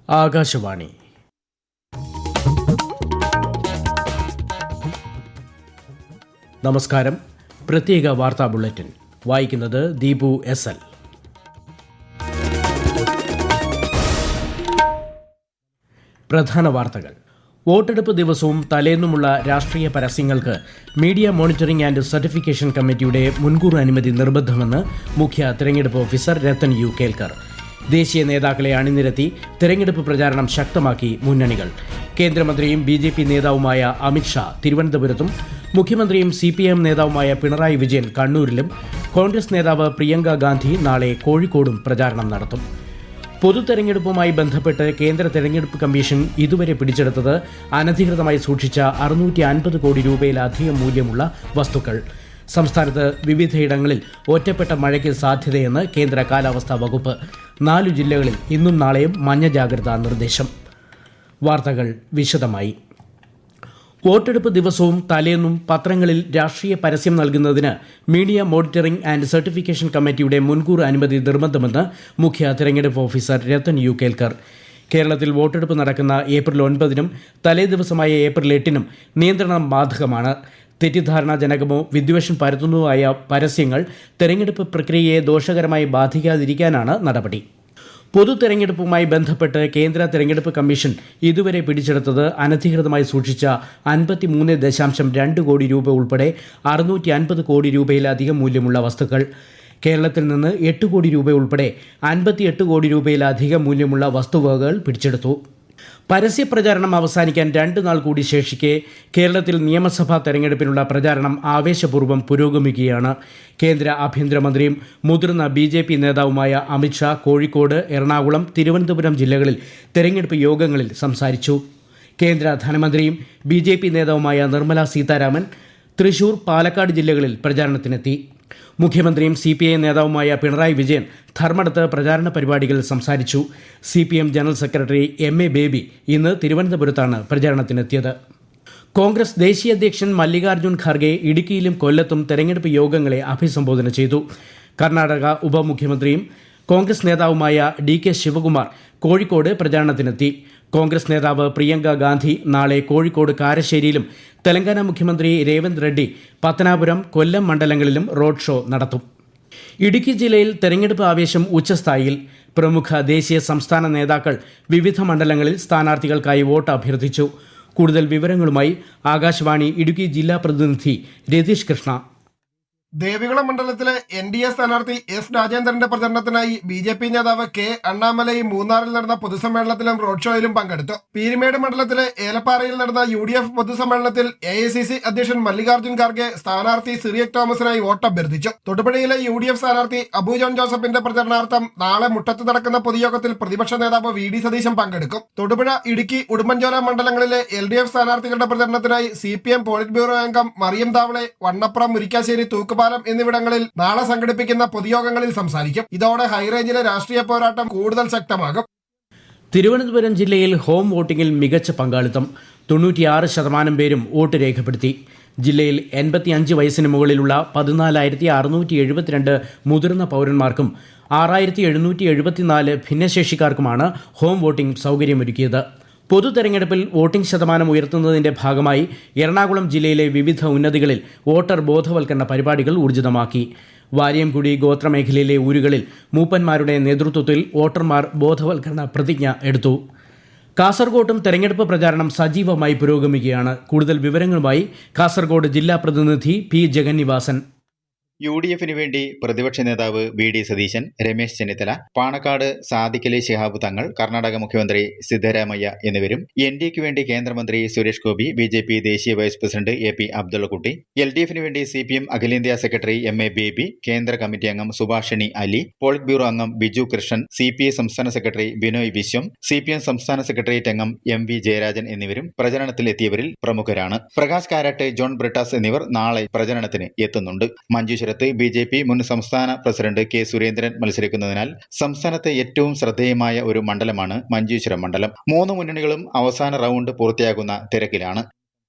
ആകാശവാണി. നമസ്കാരം. പ്രത്യേക വാർത്താ ബുള്ളറ്റിൻ വായിക്കുന്നത് ദീപു എസ് എൽ. പ്രധാന വാർത്തകൾ. വോട്ടെടുപ്പ് ദിവസവും തലേന്നുമുള്ള രാഷ്ട്രീയ പരസ്യങ്ങൾക്ക് മീഡിയ മോണിറ്ററിംഗ് ആൻഡ് സർട്ടിഫിക്കേഷൻ കമ്മിറ്റിയുടെ മുൻകൂർ അനുമതി നിർബന്ധമെന്ന് മുഖ്യ തെരഞ്ഞെടുപ്പ് ഓഫീസർ രത്തൻ യു കേൽക്കർ. ദേശീയ നേതാക്കളെ അണിനിരത്തി തെരഞ്ഞെടുപ്പ് പ്രചാരണം ശക്തമാക്കി മുന്നണികൾ. കേന്ദ്രമന്ത്രിയും BJP നേതാവുമായ അമിത്ഷാ തിരുവനന്തപുരത്തും മുഖ്യമന്ത്രിയും CPM നേതാവുമായ പിണറായി വിജയൻ കണ്ണൂരിലും കോൺഗ്രസ് നേതാവ് പ്രിയങ്ക ഗാന്ധി നാളെ കോഴിക്കോടും പ്രചാരണം നടത്തും. പൊതുതെരഞ്ഞെടുപ്പുമായി ബന്ധപ്പെട്ട് കേന്ദ്ര തെരഞ്ഞെടുപ്പ് കമ്മീഷൻ ഇതുവരെ പിടിച്ചെടുത്തത് അനധികൃതമായി സൂക്ഷിച്ച 650 കോടി രൂപയിലധികം മൂല്യമുള്ള വസ്തുക്കൾ. സംസ്ഥാനത്ത് വിവിധയിടങ്ങളിൽ ഒറ്റപ്പെട്ട മഴയ്ക്ക് സാധ്യതയെന്ന് കേന്ദ്ര കാലാവസ്ഥാ വകുപ്പ്. 4 ജില്ലകളിൽ ഇന്നും നാളെയും മഞ്ഞ ജാഗ്രതാ നിർദ്ദേശം. വാർത്തകൾ വിശദമായി. വോട്ടെടുപ്പ് ദിവസവും തലേന്നും പത്രങ്ങളിൽ രാഷ്ട്രീയ പരസ്യം നൽകുന്നതിന് മീഡിയ മോണിറ്ററിംഗ് ആൻഡ് സർട്ടിഫിക്കേഷൻ കമ്മിറ്റിയുടെ മുൻകൂർ അനുമതി നിർബന്ധമെന്ന് മുഖ്യ തെരഞ്ഞെടുപ്പ് ഓഫീസർ രത്തൻ യു കേൽക്കർ. കേരളത്തിൽ വോട്ടെടുപ്പ് നടക്കുന്ന ഏപ്രിൽ 9-നും തലേദിവസമായ ഏപ്രിൽ 8-നും നിയന്ത്രണം ബാധകമാണ്. തെറ്റിദ്ധാരണാജനകമോ വിദ്വേഷം പരത്തുന്നതുമായ പരസ്യങ്ങൾ തെരഞ്ഞെടുപ്പ് പ്രക്രിയയെ ദോഷകരമായി ബാധിക്കാതിരിക്കാനാണ് നടപടി. പൊതു തെരഞ്ഞെടുപ്പുമായി ബന്ധപ്പെട്ട് കേന്ദ്ര തെരഞ്ഞെടുപ്പ് കമ്മീഷൻ ഇതുവരെ പിടിച്ചെടുത്തത് അനധികൃതമായി സൂക്ഷിച്ച 53.2 കോടി രൂപ ഉൾപ്പെടെ 650 കോടി രൂപയിലധികം മൂല്യമുള്ള വസ്തുക്കൾ. കേരളത്തിൽ നിന്ന് 8 കോടി രൂപ ഉൾപ്പെടെ 58 കോടി രൂപയിലധികം മൂല്യമുള്ള വസ്തുവകകൾ പിടിച്ചെടുത്തു. പരസ്യപ്രചാരണം അവസാനിക്കാൻ 2 നാൾ കൂടി ശേഷിക്കെ കേരളത്തിൽ നിയമസഭാ തെരഞ്ഞെടുപ്പിനുള്ള പ്രചാരണം ആവേശപൂർവ്വം പുരോഗമിക്കുകയാണ്. കേന്ദ്ര ആഭ്യന്തരമന്ത്രിയും മുതിർന്ന BJP നേതാവുമായ അമിത്ഷാ കോഴിക്കോട്, എറണാകുളം, തിരുവനന്തപുരം ജില്ലകളിൽ തെരഞ്ഞെടുപ്പ് യോഗങ്ങളിൽ സംസാരിച്ചു. കേന്ദ്ര ധനമന്ത്രിയും BJP നേതാവുമായ നിർമ്മല സീതാരാമൻ തൃശൂർ, പാലക്കാട് ജില്ലകളിൽ പ്രചാരണത്തിനെത്തി. മുഖ്യമന്ത്രിയും CPI നേതാവുമായ പിണറായി വിജയൻ ധർമ്മടത്ത് പ്രചാരണ പരിപാടികളിൽ സംസാരിച്ചു. CPM general secretary MA baby ഇന്ന് തിരുവനന്തപുരത്താണ് പ്രചാരണത്തിനെത്തിയത്. കോൺഗ്രസ് ദേശീയ അധ്യക്ഷൻ മല്ലികാർജ്ജുൻ ഖാർഗെ ഇടുക്കിയിലും കൊല്ലത്തും തെരഞ്ഞെടുപ്പ് യോഗങ്ങളെ അഭിസംബോധന ചെയ്തു. കർണാടക ഉപമുഖ്യമന്ത്രിയും കോൺഗ്രസ് നേതാവുമായ DK ശിവകുമാർ കോഴിക്കോട് പ്രചാരണത്തിനെത്തി. കോൺഗ്രസ് നേതാവ് പ്രിയങ്ക ഗാന്ധി നാളെ കോഴിക്കോട് കാരശ്ശേരിയിലും തെലങ്കാന മുഖ്യമന്ത്രി രേവന്ത് റെഡ്ഡി പത്തനാപുരം, കൊല്ലം മണ്ഡലങ്ങളിലും റോഡ് ഷോ നടത്തും. ഇടുക്കി ജില്ലയിൽ തെരഞ്ഞെടുപ്പ് ആവേശം ഉച്ചസ്ഥായിയിൽ. പ്രമുഖ ദേശീയ സംസ്ഥാന നേതാക്കൾ വിവിധ മണ്ഡലങ്ങളിൽ സ്ഥാനാർത്ഥികൾക്കായി വോട്ട് അഭ്യർത്ഥിച്ചു. കൂടുതൽ വിവരങ്ങളുമായി ആകാശവാണി ഇടുക്കി ജില്ലാ പ്രതിനിധി രതീഷ് കൃഷ്ണ. ദേവികുളം മണ്ഡലത്തിലെ NDA സ്ഥാനാർത്ഥി S രാജേന്ദ്രന്റെ പ്രചരണത്തിനായി BJP നേതാവ് K അണ്ണാമലൈ മൂന്നാറിൽ നടന്ന പൊതുസമ്മേളനത്തിലും റോഡ് ഷോയിലും പങ്കെടുത്തു. പീരുമേട് മണ്ഡലത്തിലെ ഏലപ്പാറയിൽ നടന്ന UDF പൊതുസമ്മേളനത്തിൽ AICC അധ്യക്ഷൻ മല്ലികാർജ്ജുൻ ഖാർഗെ സ്ഥാനാർത്ഥി സിറിയക് തോമസിനായി വോട്ട് അഭ്യർത്ഥിച്ചു. തൊടുപുഴയിലെ UDF സ്ഥാനാർത്ഥി അബു ജോൺ ജോസഫിന്റെ പ്രചരണാർത്ഥം നാളെ മുട്ടത്ത് നടക്കുന്ന പൊതുയോഗത്തിൽ പ്രതിപക്ഷ നേതാവ് VD സതീശൻ പങ്കെടുക്കും. തൊടുപുഴ, ഇടുക്കി, ഉടുമ്പൻചോല മണ്ഡലങ്ങളിലെ LDF സ്ഥാനാർത്ഥികളുടെ പ്രചരണത്തിനായി CPM പോളിറ്റ് ബ്യൂറോ അംഗം മറിയം താവളെ വണ്ണപ്പുറം, മുരിക്കാശ്ശേരി, തൂക്കുപാലം എന്നിവിടങ്ങളിൽ നാളെ സംഘടിപ്പിക്കുന്ന പൊതുയോഗങ്ങളിൽ സംസാരിക്കും. ഇതോടെ ഹൈറേഞ്ചിലെ രാഷ്ട്രീയ പോരാട്ടം കൂടുതൽ ശക്തമാകും. തിരുവനന്തപുരം ജില്ലയിൽ ഹോം വോട്ടിംഗിൽ മികച്ച പങ്കാളിത്തം. 96% പേരും വോട്ട് രേഖപ്പെടുത്തി. ജില്ലയിൽ 85 വയസ്സിന് മുകളിലുള്ള 14,672 മുതിർന്ന പൗരന്മാർക്കും 6,774 ഭിന്നശേഷിക്കാർക്കുമാണ് ഹോം വോട്ടിംഗ് സൗകര്യമൊരുക്കിയത്. പൊതു തെരഞ്ഞെടുപ്പിൽ വോട്ടിംഗ് ശതമാനം ഉയർത്തുന്നതിന്റെ ഭാഗമായി എറണാകുളം ജില്ലയിലെ വിവിധ ഉന്നതികളിൽ വോട്ടർ ബോധവൽക്കരണ പരിപാടികൾ ഊർജിതമാക്കി. വാര്യംകുടി ഗോത്രമേഖലയിലെ ഊരുകളിൽ മൂപ്പന്മാരുടെ നേതൃത്വത്തിൽ വോട്ടർമാർ ബോധവൽക്കരണ പ്രതിജ്ഞ എടുത്തു. കാസർകോട്ടും തെരഞ്ഞെടുപ്പ് പ്രചാരണം സജീവമായി പുരോഗമിക്കുകയാണ്. കൂടുതൽ വിവരങ്ങളുമായി കാസർകോട് ജില്ലാ പ്രതിനിധി P ജഗന്നിവാസൻ. UDFിന് വേണ്ടി പ്രതിപക്ഷ നേതാവ് VD സതീശൻ, രമേശ് ചെന്നിത്തല, പാണക്കാട് സാദിഖലി ശിഹാബ് തങ്ങൾ, കർണാടക മുഖ്യമന്ത്രി സിദ്ധരാമയ്യ എന്നിവരും NDAക്ക് വേണ്ടി കേന്ദ്രമന്ത്രി സുരേഷ് ഗോപി, BJP ദേശീയ വൈസ് പ്രസിഡന്റ് AP അബ്ദുള്ളക്കുട്ടി, LDFിന് വേണ്ടി CPM അഖിലേന്ത്യാ സെക്രട്ടറി MA ബേബി, കേന്ദ്ര കമ്മിറ്റി അംഗം സുഭാഷിണി അലി, പോളിറ്റ് ബ്യൂറോ അംഗം ബിജു കൃഷ്ണൻ, CPI സംസ്ഥാന സെക്രട്ടറി ബിനോയ് വിശ്വം, CPM സംസ്ഥാന സെക്രട്ടേറിയറ്റ് അംഗം MV ജയരാജൻ എന്നിവരും പ്രചരണത്തിൽ എത്തിയവരിൽ പ്രമുഖരാണ്. പ്രകാശ് കാരാട്ട്, ജോൺ ബ്രിട്ടാസ് എന്നിവർ നാളെ പ്രചരണത്തിന് എത്തുന്നുണ്ട്. മഞ്ചേശ്വരത്ത് BJP മുൻ സംസ്ഥാന പ്രസിഡന്റ് K സുരേന്ദ്രൻ മത്സരിക്കുന്നതിനാൽ സംസ്ഥാനത്തെ ഏറ്റവും ശ്രദ്ധേയമായ ഒരു മണ്ഡലമാണ് മഞ്ചേശ്വരം മണ്ഡലം. 3 മുന്നണികളും അവസാന റൗണ്ട് പൂർത്തിയാകുന്ന തിരക്കിലാണ്.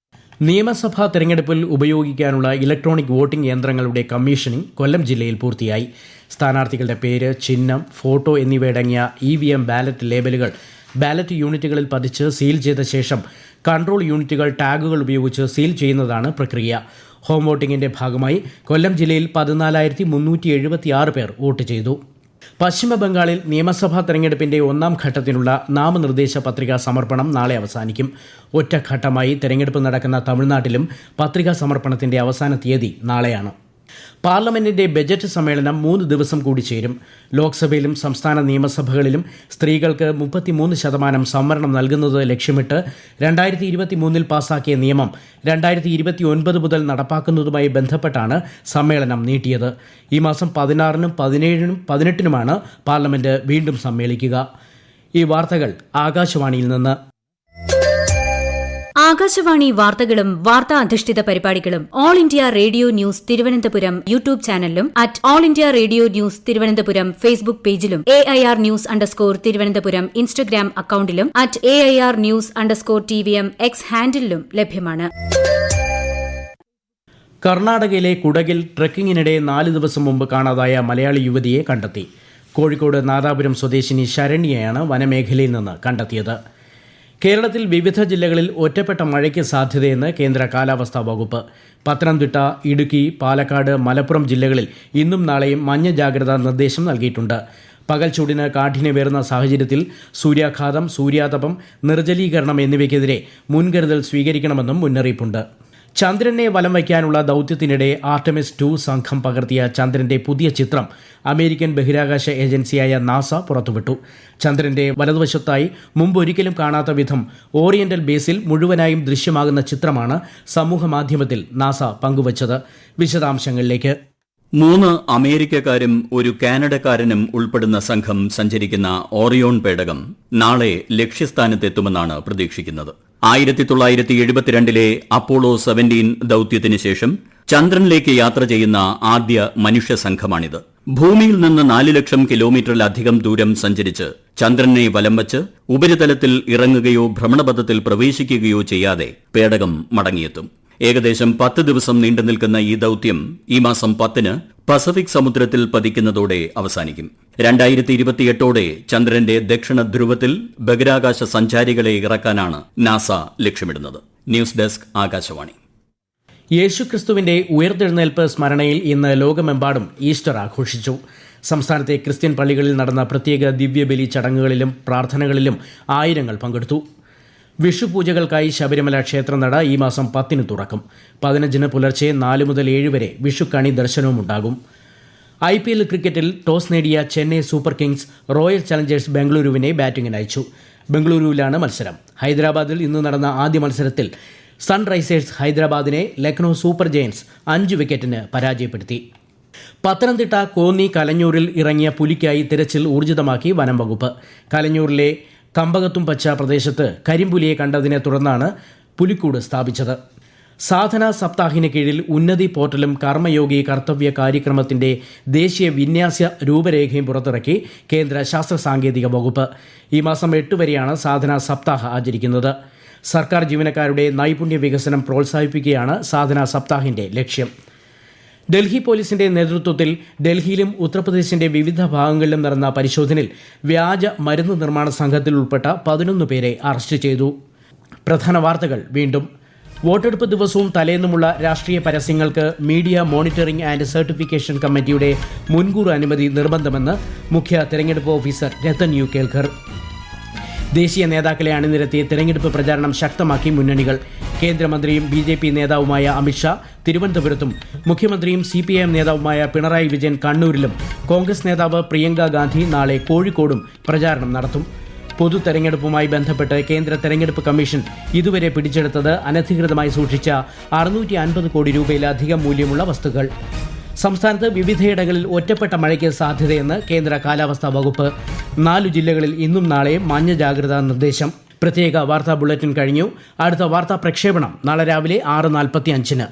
നിയമസഭാ തെരഞ്ഞെടുപ്പിൽ ഉപയോഗിക്കാനുള്ള ഇലക്ട്രോണിക് വോട്ടിംഗ് യന്ത്രങ്ങളുടെ കമ്മീഷനിംഗ് കൊല്ലം ജില്ലയിൽ പൂർത്തിയായി. സ്ഥാനാർത്ഥികളുടെ പേര്, ചിഹ്നം, ഫോട്ടോ എന്നിവയടങ്ങിയ EVM ബാലറ്റ് ലേബലുകൾ ബാലറ്റ് യൂണിറ്റുകളിൽ പതിച്ച് സീൽ ചെയ്ത ശേഷം കൺട്രോൾ യൂണിറ്റുകൾ ടാഗുകൾ ഉപയോഗിച്ച് സീൽ ചെയ്യുന്നതാണ് പ്രക്രിയ. ഹോം വോട്ടിംഗിന്റെ ഭാഗമായി കൊല്ലം ജില്ലയിൽ 14,376 പേർ വോട്ട് ചെയ്തു. പശ്ചിമ ബംഗാളിൽ നിയമസഭാ തെരഞ്ഞെടുപ്പിന്റെ 1ാം ഘട്ടത്തിനുള്ള നാമനിർദ്ദേശ പത്രികാ സമർപ്പണം നാളെ അവസാനിക്കും. ഒറ്റഘട്ടമായി തെരഞ്ഞെടുപ്പ് നടക്കുന്ന തമിഴ്നാട്ടിലും പത്രികാ സമർപ്പണത്തിന്റെ അവസാന തീയതി നാളെയാണ്. പാർലമെന്റിന്റെ ബജറ്റ് സമ്മേളനം 3 ദിവസം കൂടി ചേരും. ലോക്സഭയിലും സംസ്ഥാന നിയമസഭകളിലും സ്ത്രീകൾക്ക് 33% സംവരണം നൽകുന്നത് ലക്ഷ്യമിട്ട് 2023 പാസാക്കിയ നിയമം 2029 മുതൽ നടപ്പാക്കുന്നതുമായി ബന്ധപ്പെട്ടാണ് സമ്മേളനം നീട്ടിയത്. ഈ മാസം 16-നും 17-നും 18-നുമാണ് പാർലമെന്റ് വീണ്ടും സമ്മേളിക്കുക. ഈ വാർത്തകൾ ആകാശവാണിയിൽ നിന്ന്. ആകാശവാണി വാർത്തകളും വാർത്താ അധിഷ്ഠിത പരിപാടികളും All India Radio news Thiruvananthapuram YouTube ചാനലിലും All India Radio news Thiruvananthapuram Facebook പേജിലും AIR ന്യൂസ് _തിരുവനന്തപുരം ഇൻസ്റ്റഗ്രാം അക്കൌണ്ടിലും AIR ന്യൂസ് _TVM X ഹാൻഡിലും ലഭ്യമാണ്. കർണാടകയിലെ കുടകിൽ ട്രെക്കിങ്ങിനിടെ 4 ദിവസം മുമ്പ് കാണാതായ മലയാളി യുവതിയെ കണ്ടെത്തി. കോഴിക്കോട് നാദാപുരം സ്വദേശിനി ശരണ്യയാണ് വനമേഖലയിൽ നിന്ന് കണ്ടെത്തിയത്. കേരളത്തിൽ വിവിധ ജില്ലകളിൽ ഒറ്റപ്പെട്ട മഴയ്ക്ക് സാധ്യതയെന്ന് കേന്ദ്ര കാലാവസ്ഥാ വകുപ്പ്. പത്തനംതിട്ട, ഇടുക്കി, പാലക്കാട്, മലപ്പുറം ജില്ലകളിൽ ഇന്നും നാളെയും മഞ്ഞ ജാഗ്രതാ നിർദ്ദേശം നൽകിയിട്ടുണ്ട്. പകൽ ചൂടിന് കാഠിന്യമേറുന്ന സാഹചര്യത്തിൽ സൂര്യാഘാതം, സൂര്യാതപം, നിർജ്ജലീകരണം എന്നിവയ്ക്കെതിരെ മുൻകരുതൽ സ്വീകരിക്കണമെന്നും മുന്നറിയിപ്പുണ്ട്. ചന്ദ്രനെ വലം വയ്ക്കാനുള്ള ദൌത്യത്തിനിടെ ആർടെമിസ് 2 സംഘം പകർത്തിയ ചന്ദ്രന്റെ പുതിയ ചിത്രം അമേരിക്കൻ ബഹിരാകാശ ഏജൻസിയായ നാസ പുറത്തുവിട്ടു. ചന്ദ്രന്റെ വലതുവശത്തായി മുമ്പൊരിക്കലും കാണാത്ത വിധം ഓറിയന്റൽ ബേസിൽ മുഴുവനായും ദൃശ്യമാകുന്ന ചിത്രമാണ് സമൂഹമാധ്യമത്തിൽ നാസ പങ്കുവച്ചത്. വിശദാംശങ്ങളിലേക്ക്. 3 അമേരിക്കക്കാരും ഒരു കാനഡക്കാരനും ഉൾപ്പെടുന്ന സംഘം സഞ്ചരിക്കുന്ന ഓറിയോൺ പേടകം നാളെ ലക്ഷ്യസ്ഥാനത്തെത്തുമെന്നാണ് പ്രതീക്ഷിക്കുന്നത്. 1972 അപ്പോളോ 17 ദൌത്യത്തിന് ശേഷം ചന്ദ്രനിലേക്ക് യാത്ര ചെയ്യുന്ന ആദ്യ മനുഷ്യ സംഘമാണിത്. ഭൂമിയിൽ നിന്ന് 4 ലക്ഷം കിലോമീറ്ററിലധികം ദൂരം സഞ്ചരിച്ച് ചന്ദ്രനെ വലം വച്ച് ഉപരിതലത്തിൽ ഇറങ്ങുകയോ ഭ്രമണപഥത്തിൽ പ്രവേശിക്കുകയോ ചെയ്യാതെ പേടകം മടങ്ങിയെത്തും. ഏകദേശം 10 ദിവസം നീണ്ടുനിൽക്കുന്ന ഈ ദൌത്യം ഈ മാസം 10-ന് പസഫിക് സമുദ്രത്തിൽ പതിക്കുന്നതോടെ അവസാനിക്കും. 2028ഓടെ ചന്ദ്രന്റെ ദക്ഷിണ ധ്രുവത്തിൽ ബഹിരാകാശ സഞ്ചാരികളെ ഇറക്കാനാണ് നാസ ലക്ഷ്യമിടുന്നത്. News desk, Akashvani. യേശുക്രിസ്തുവിന്റെ ഉയർത്തെഴുന്നേൽപ്പ് സ്മരണയിൽ ഇന്ന് ലോകമെമ്പാടും ഈസ്റ്റർ ആഘോഷിച്ചു. സംസ്ഥാനത്തെ ക്രിസ്ത്യൻ പള്ളികളിൽ നടന്ന പ്രത്യേക ദിവ്യബലി ചടങ്ങുകളിലും പ്രാർത്ഥനകളിലും ആയിരങ്ങൾ പങ്കെടുത്തു. വിഷുപൂജകൾക്കായി ശബരിമല ക്ഷേത്രനട ഈ മാസം 10-ന് തുറക്കും. 15-ന് പുലർച്ചെ 4 മുതൽ 7 വരെ വിഷുക്കണി ദർശനവുമുണ്ടാകും. IPL ക്രിക്കറ്റിൽ ടോസ് നേടിയ Chennai Super Kings Royal Challengers ബംഗളൂരുവിനെ ബാറ്റിംഗിന് അയച്ചു. ബംഗളൂരുവിലാണ് മത്സരം. ഹൈദരാബാദിൽ ഇന്ന് നടന്ന ആദ്യ മത്സരത്തിൽ സൺറൈസേഴ്സ് ഹൈദരാബാദിനെ ലക്നൌ സൂപ്പർ ജയൻസ് 5 വിക്കറ്റിന് പരാജയപ്പെടുത്തി. പത്തനംതിട്ട, കോന്നി, കലഞ്ഞൂരിൽ ഇറങ്ങിയ പുലിക്കായി തിരച്ചിൽ ഊർജിതമാക്കി വനം വകുപ്പ്. കലഞ്ഞൂരിലെ കമ്പകത്തുംപച്ച പ്രദേശത്ത് കരിമ്പുലിയെ കണ്ടതിനെ തുടർന്നാണ് പുലിക്കൂട് സ്ഥാപിച്ചത്. സാധന സപ്താഹിന് കീഴിൽ ഉന്നതി പോർട്ടലും കർമ്മയോഗി കർത്തവ്യ കാര്യക്രമത്തിന്റെ ദേശീയ വിന്യാസ രൂപരേഖയും പുറത്തിറക്കി കേന്ദ്ര ശാസ്ത്ര സാങ്കേതിക വകുപ്പ്. ഈ മാസം 8 വരെയാണ് സാധന സപ്താഹ് ആചരിക്കുന്നത്. സർക്കാർ ജീവനക്കാരുടെ നൈപുണ്യ വികസനം പ്രോത്സാഹിപ്പിക്കുകയാണ് സാധന സപ്താഹിന്റെ ലക്ഷ്യം. ഡൽഹി പോലീസിന്റെ നേതൃത്വത്തിൽ ഡൽഹിയിലും ഉത്തർപ്രദേശിന്റെ വിവിധ ഭാഗങ്ങളിലും നടന്ന പരിശോധനയിൽ വ്യാജ മരുന്ന് നിർമ്മാണ സംഘത്തിൽ ഉൾപ്പെട്ട 11 പേരെ അറസ്റ്റ് ചെയ്തു. പ്രധാന വാർത്തകൾ വീണ്ടും. വോട്ടെടുപ്പ് ദിവസവും തലേന്നുമുള്ള രാഷ്ട്രീയ പരസ്യങ്ങൾക്ക് മീഡിയ മോണിറ്ററിംഗ് ആൻഡ് സർട്ടിഫിക്കേഷൻ കമ്മിറ്റിയുടെ മുൻകൂർ അനുമതി നിർബന്ധമെന്ന് മുഖ്യ തെരഞ്ഞെടുപ്പ് ഓഫീസർ രത്തൻ യു കേൽക്കർ. ദേശീയ നേതാക്കളെ അണിനിരത്തി തെരഞ്ഞെടുപ്പ് പ്രചാരണം ശക്തമാക്കി മുന്നണികൾ. കേന്ദ്രമന്ത്രിയും BJP നേതാവുമായ അമിത്ഷാ തിരുവനന്തപുരത്തും മുഖ്യമന്ത്രിയും CPIM നേതാവുമായ പിണറായി വിജയൻ കണ്ണൂരിലും കോൺഗ്രസ് നേതാവ് പ്രിയങ്ക ഗാന്ധി നാളെ കോഴിക്കോടും പ്രചാരണം നടത്തും. പൊതു തെരഞ്ഞെടുപ്പുമായി ബന്ധപ്പെട്ട് കേന്ദ്ര തെരഞ്ഞെടുപ്പ് കമ്മീഷൻ ഇതുവരെ പിടിച്ചെടുത്തത് അനധികൃതമായി സൂക്ഷിച്ച 650 കോടി രൂപയിലധികം മൂല്യമുള്ള വസ്തുക്കൾ. സംസ്ഥാനത്ത് വിവിധയിടങ്ങളിൽ ഒറ്റപ്പെട്ട മഴയ്ക്ക് സാധ്യതയെന്ന് കേന്ദ്ര കാലാവസ്ഥാ വകുപ്പ്. 4 ജില്ലകളിൽ ഇന്നും നാളെയും മഞ്ഞ ജാഗ്രതാ നിർദ്ദേശം. പ്രത്യേക വാർത്താ ബുള്ളറ്റിൻ കഴിഞ്ഞു. അടുത്ത വാർത്താ പ്രക്ഷേപണം നാളെ രാവിലെ 6:45-ന്.